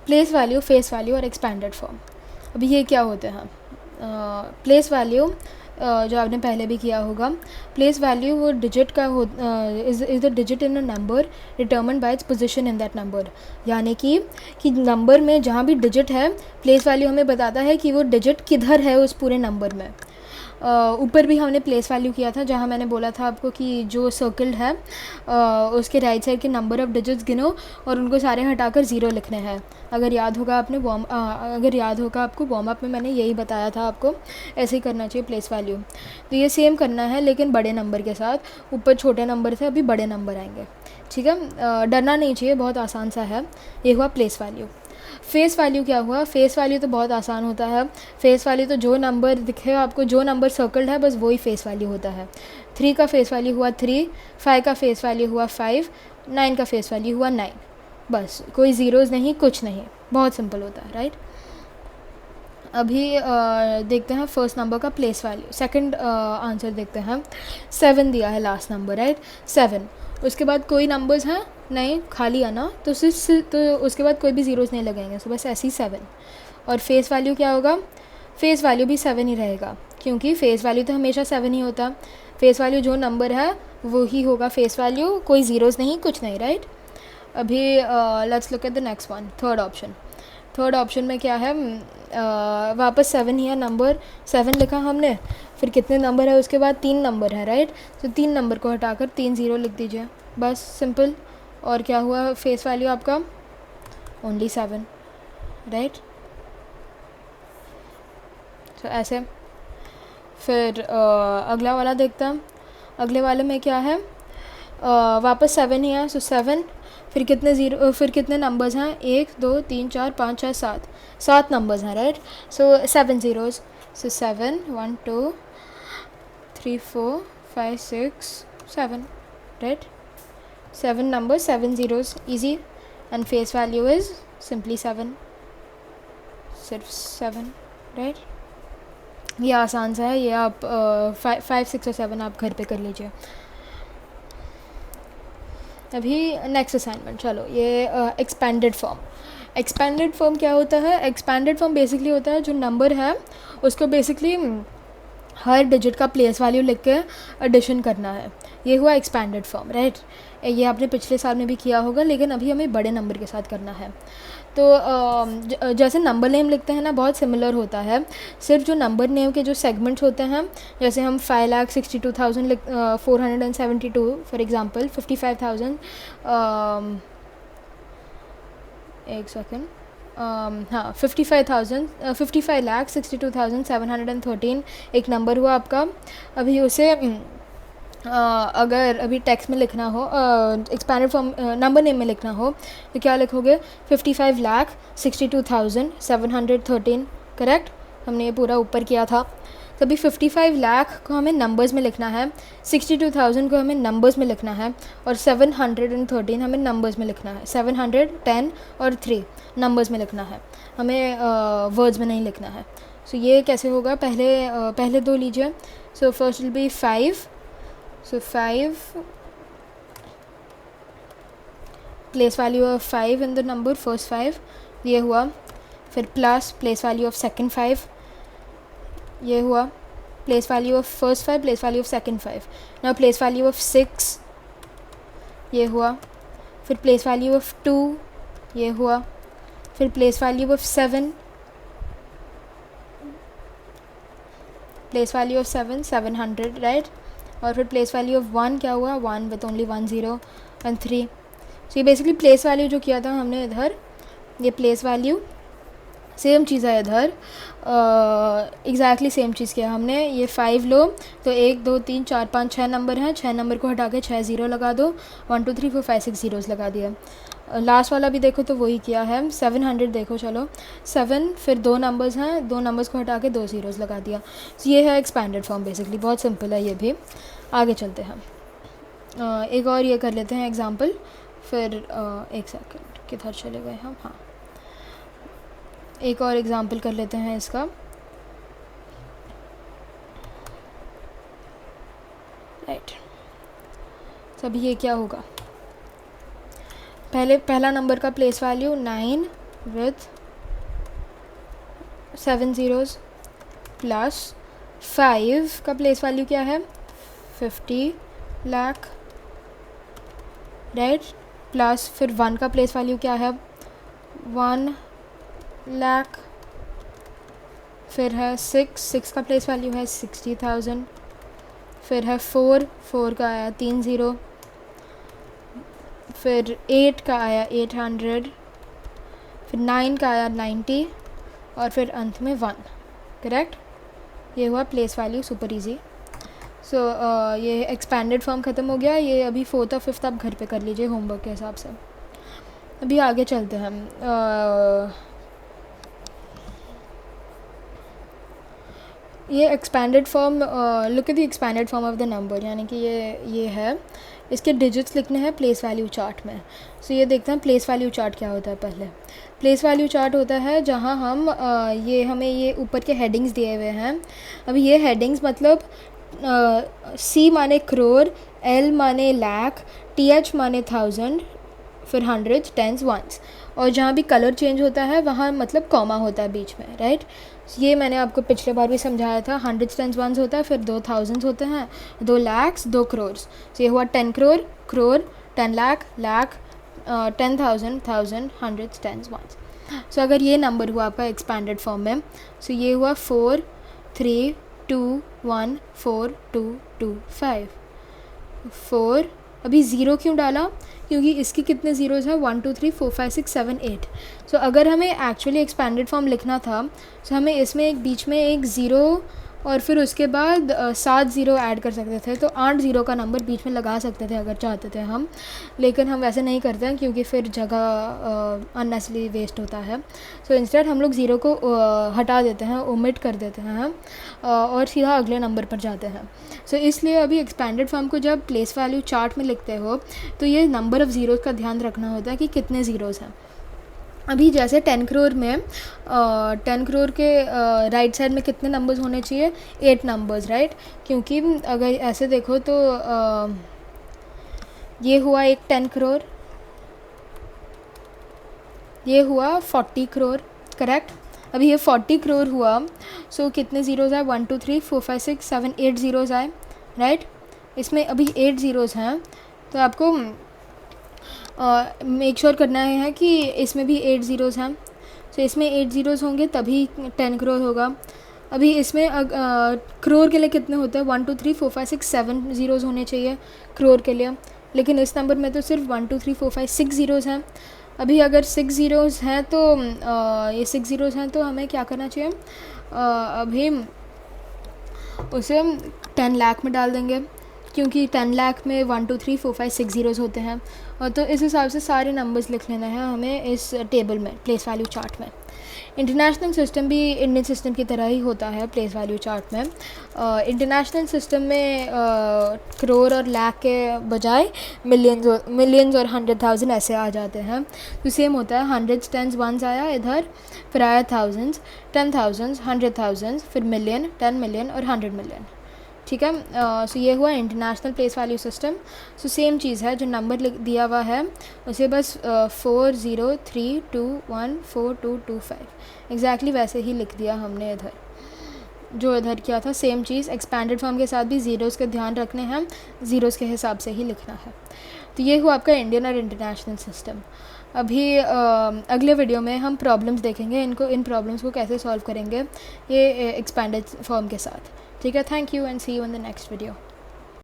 Place value, face value और expanded form. अभी ये क्या होते हैं? प्लेस वैल्यू जो आपने पहले भी किया होगा, प्लेस वैल्यू वो डिजिट का हो is the digit in a number determined bye its position in that number. यानी कि नंबर में जहाँ भी डिजिट है, प्लेस वैल्यू हमें बताता है कि वो डिजिट किधर है उस पूरे नंबर में। ऊपर भी हमने प्लेस वैल्यू किया था, जहाँ मैंने बोला था आपको कि जो सर्कल्ड है उसके राइट साइड के नंबर ऑफ़ डिजिट्स गिनो और उनको सारे हटाकर ज़ीरो लिखने हैं। अगर याद होगा आपको वार्म अप में मैंने यही बताया था आपको, ऐसे ही करना चाहिए प्लेस वैल्यू। तो ये सेम करना है लेकिन बड़े नंबर के साथ। ऊपर छोटे नंबर थे, अभी बड़े नंबर आएंगे, ठीक है। डरना नहीं चाहिए, बहुत आसान सा है। ये हुआ प्लेस वैल्यू। फेस वैल्यू क्या हुआ? फेस वैल्यू तो बहुत आसान होता है। फेस वैल्यू तो जो नंबर दिखे आपको, जो नंबर सर्कल्ड है, बस वही फेस वैल्यू होता है। 3 का फेस वैल्यू हुआ 3, 5 का फेस वैल्यू हुआ 5, 9 का फेस वैल्यू हुआ 9। बस, कोई ज़ीरोज़ नहीं, कुछ नहीं, बहुत सिंपल होता है, राइट। अभी देखते हैं फर्स्ट नंबर का प्लेस वैल्यू। सेकंड आंसर देखते हैं। 7 दिया है लास्ट नंबर, राइट, 7। उसके बाद कोई नंबर्स हैं नहीं, खाली है ना, तो उसके बाद कोई भी ज़ीरोज़ नहीं लगेंगे, सो बस ऐसे ही 7। और फेस वैल्यू क्या होगा? फेस वैल्यू भी 7 ही रहेगा, क्योंकि फेस वैल्यू तो हमेशा 7 ही होता। फेस वैल्यू जो नंबर है वो ही होगा फेस वैल्यू, कोई ज़ीरोज़ नहीं, कुछ नहीं, राइट। अभी let's look at the next one, third option. Third option में क्या है? वापस 7 ही है, नंबर 7 लिखा हमने, फिर कितने नंबर है उसके बाद? 3 नंबर है, राइट। तो 3 नंबर को हटाकर 3 ज़ीरो लिख दीजिए, बस सिंपल। और क्या हुआ फेस वैल्यू आपका? Only 7, right. तो ऐसे फिर अगला वाला देखते हैं। अगले वाले में क्या है? वापस 7 ही है, सो 7, फिर कितने नंबर्स हैं? 1 2 3 4 5 6 7, 7 नंबर्स हैं, right. So 7 zeros, so 7 1 2 3 4 5 6 7, right. 7 numbers, 7 zeros, easy. And face value is simply 7, सिर्फ 7, राइट। ये आसान सा है, ये आप 5 6 और 7 आप घर पे कर लीजिए। अभी नेक्स्ट असाइनमेंट, चलो ये एक्सपेंडेड फॉर्म। एक्सपेंडेड फॉर्म क्या होता है? एक्सपेंडेड फॉर्म बेसिकली होता है जो नंबर है उसको बेसिकली हर डिजिट का प्लेस वैल्यू लिख के एडिशन करना है। ये हुआ एक्सपेंडेड फॉर्म, राइट। ये आपने पिछले साल में भी किया होगा, लेकिन अभी हमें बड़े नंबर के साथ करना है। तो जैसे नंबर नेम लिखते हैं ना, बहुत सिमिलर होता है। सिर्फ जो नंबर नेम के जो सेगमेंट्स होते हैं, जैसे हम 5,62,472 फॉर एग्ज़ाम्पल, 55,000 एक सेकेंड, हाँ 55,62,713 एक नंबर हुआ आपका। अभी उसे अगर अभी टेक्स्ट में लिखना हो, एक्सपैंडेड फॉर्म नंबर नेम में लिखना हो, तो क्या लिखोगे? 55,62,713, करेक्ट। हमने ये पूरा ऊपर किया था। तभी 55 लाख को हमें नंबर्स में लिखना है, 62,000 को हमें नंबर्स में लिखना है, और 713 हमें नंबर्स में लिखना है। 710 और 3 नंबर्स में लिखना है, हमें वर्ड्स में नहीं लिखना है। सो ये कैसे होगा? पहले दो लीजिए। So first will be 5, so 5 place value of 5 in the number, first 5, ये हुआ। फिर plus place value of second 5, ये हुआ। Place value of first 5, place value of second 5। Now place value of 6, ये हुआ। फिर प्लेस वैल्यू ऑफ 2, ये हुआ। फिर place value of 7, place value of 7 700, right. और फिर प्लेस वैल्यू ऑफ 1 क्या हुआ? 1 विथ ओनली 1 0 एंड 3। सो ये बेसिकली प्लेस वैल्यू जो किया था हमने इधर, ये प्लेस वैल्यू सेम चीज़ है इधर, एग्जैक्टली सेम चीज़ किया हमने। ये 5 लो तो 1 2 3 4 5 6 नंबर हैं, 6 नंबर को हटा के 6 ज़ीरो लगा दो, 1 2 3 4 5 6 ज़ीरोज़ लगा दिया। लास्ट वाला भी देखो तो वही किया है। 700 देखो, चलो 7, फिर 2 नंबर्स हैं, 2 नंबर्स को हटा के 2 ज़ीरोज़ लगा दिया। तो ये है एक्सपैंडेड फॉर्म, बेसिकली बहुत सिंपल है ये भी। आगे चलते हैं, एक और ये कर लेते हैं एग्जाम्पल। फिर एक सेकेंड, किधर चले गए हम? हाँ, एक और एग्जाम्पल कर लेते हैं इसका। राइट, तभी ये क्या होगा? पहला नंबर का place value 9, with 7 zeros plus 5 का प्लेस वैल्यू क्या है 50 लाख, राइट, प्लस फिर 1 का प्लेस वैल्यू क्या है 1 लाख, फिर है 6 का प्लेस वैल्यू है 60,000, फिर है 4 का आया 3 ज़ीरो, फिर 8 का आया 800, फिर 9 का आया 90 और फिर अंत में 1, करेक्ट। ये हुआ प्लेस वैल्यू, सुपर इजी। सो ये एक्सपैंडेड फॉर्म ख़त्म हो गया। ये अभी 4th और 5th आप घर पे कर लीजिए होमवर्क के हिसाब से। अभी आगे चलते हैं हम। ये expanded form, look at the expanded form of the number, यानी कि ये है, इसके डिजिट्स लिखने हैं प्लेस वैल्यू चार्ट में। सो ये देखते हैं प्लेस वैल्यू चार्ट क्या होता है। पहले प्लेस वैल्यू चार्ट होता है जहाँ हम ये हमें ये ऊपर के हेडिंग्स दिए हुए हैं। अभी ये हेडिंग्स मतलब C माने करोड़, L माने लाख, TH माने 1000, फिर हंड्रेड्स, टेंस, वंस, और जहाँ भी कलर चेंज होता है वहाँ मतलब कॉमा होता है बीच में, राइट। ये मैंने आपको पिछले बार भी समझाया था। हंड्रेड्स, टेंस, वंस होता है, फिर 2 थाउजेंड्स होते हैं, 2 लाख्स, 2 करोड़। तो ये हुआ 10 crore, crore, 10 lakh, lakh, 10,000, thousand, hundreds, tens, ones. So अगर ये नंबर हुआ आपका एक्सपैंडेड फॉर्म में, सो ये हुआ 4 3 2 1 4 2 2 5 4। अभी ज़ीरो क्यों डाला, क्योंकि इसकी कितने ज़ीरोज़ हैं 1 2 3 4 5 6 7 8। सो अगर हमें एक्चुअली एक्सपैंडेड फॉर्म लिखना था तो हमें इसमें एक बीच में एक ज़ीरो और फिर उसके बाद 7 ज़ीरो ऐड कर सकते थे, तो 8 ज़ीरो का नंबर बीच में लगा सकते थे अगर चाहते थे हम, लेकिन हम वैसे नहीं करते हैं क्योंकि फिर जगह अननेसेसरी वेस्ट होता है। सो इंस्टेड हम लोग ज़ीरो को हटा देते हैं, ओमिट कर देते हैं और सीधा अगले नंबर पर जाते हैं। सो इसलिए अभी एक्सपैंडेड फॉर्म को जब प्लेस वैल्यू चार्ट में लिखते हो तो ये नंबर ऑफ़ ज़ीरोज़ का ध्यान रखना होता है कि कितने ज़ीरोज़ हैं। अभी जैसे 10 करोड़ में 10 करोड़ के राइट साइड में कितने नंबर्स होने चाहिए 8 नंबर्स, राइट। क्योंकि अगर ऐसे देखो तो ये हुआ एक 10 करोड़, ये हुआ 40 करोड़, करेक्ट। अभी ये 40 करोड़ हुआ, सो कितने ज़ीरोज़ आए 1 2 3 4 5 6 7 8 ज़ीरोज़ आए, राइट। इसमें अभी 8 ज़ीरोज़ हैं, तो आपको मेक श्योर करना है कि इसमें भी 8 ज़ीरोज़ हैं। सो इसमें 8 ज़ीरोज़ होंगे तभी 10 करोड़ होगा। अभी इसमें करोड़ के लिए कितने होते हैं 1 2 3 4 5 6 7 ज़ीरोज़ होने चाहिए करोड़ के लिए, लेकिन इस नंबर में तो सिर्फ 1 2 3 4 5 6 ज़ीरोज़ हैं। अभी अगर 6 ज़ीरोज़ हैं तो ये 6 ज़ीरोज़ हैं तो हमें क्या करना चाहिए, अभी उसे 10 लाख में डाल देंगे, क्योंकि 10 लाख में 1 2 3 4 5 6 ज़ीरोज़ होते हैं। और तो इस हिसाब से सारे नंबर्स लिख लेना है हमें इस टेबल में, प्लेस वैल्यू चार्ट में। इंटरनेशनल सिस्टम भी इंडियन सिस्टम की तरह ही होता है प्लेस वैल्यू चार्ट में। इंटरनेशनल सिस्टम में करोड़ और लाख के बजाय मिलियंस और 100,000 ऐसे आ जाते हैं। तो सेम होता है, हंड्रेड्स, टेंस, वंस आया इधर, फिर आया थाउजेंड्स, 10,000, 100,000, फिर मिलियन, 10 मिलियन और 100 मिलियन, ठीक है। सो ये हुआ international place value system. So same चीज़ है, जो नंबर दिया हुआ है उसे बस 4 0 3 2 1 4 2 2 5 एग्जैक्टली वैसे ही लिख दिया हमने इधर, जो इधर किया था सेम चीज़। एक्सपैंडेड फॉर्म के साथ भी ज़ीरोज़ का ध्यान रखने हैं, ज़ीरोज़ के हिसाब से ही लिखना है। तो ये हुआ आपका इंडियन और इंटरनेशनल सिस्टम। अभी अगले वीडियो में हम प्रॉब्लम्स देखेंगे, इन प्रॉब्लम्स को कैसे सॉल्व करेंगे ये एक्सपैंडेड फॉर्म के साथ, ठीक है। Thank you and see you in the next video.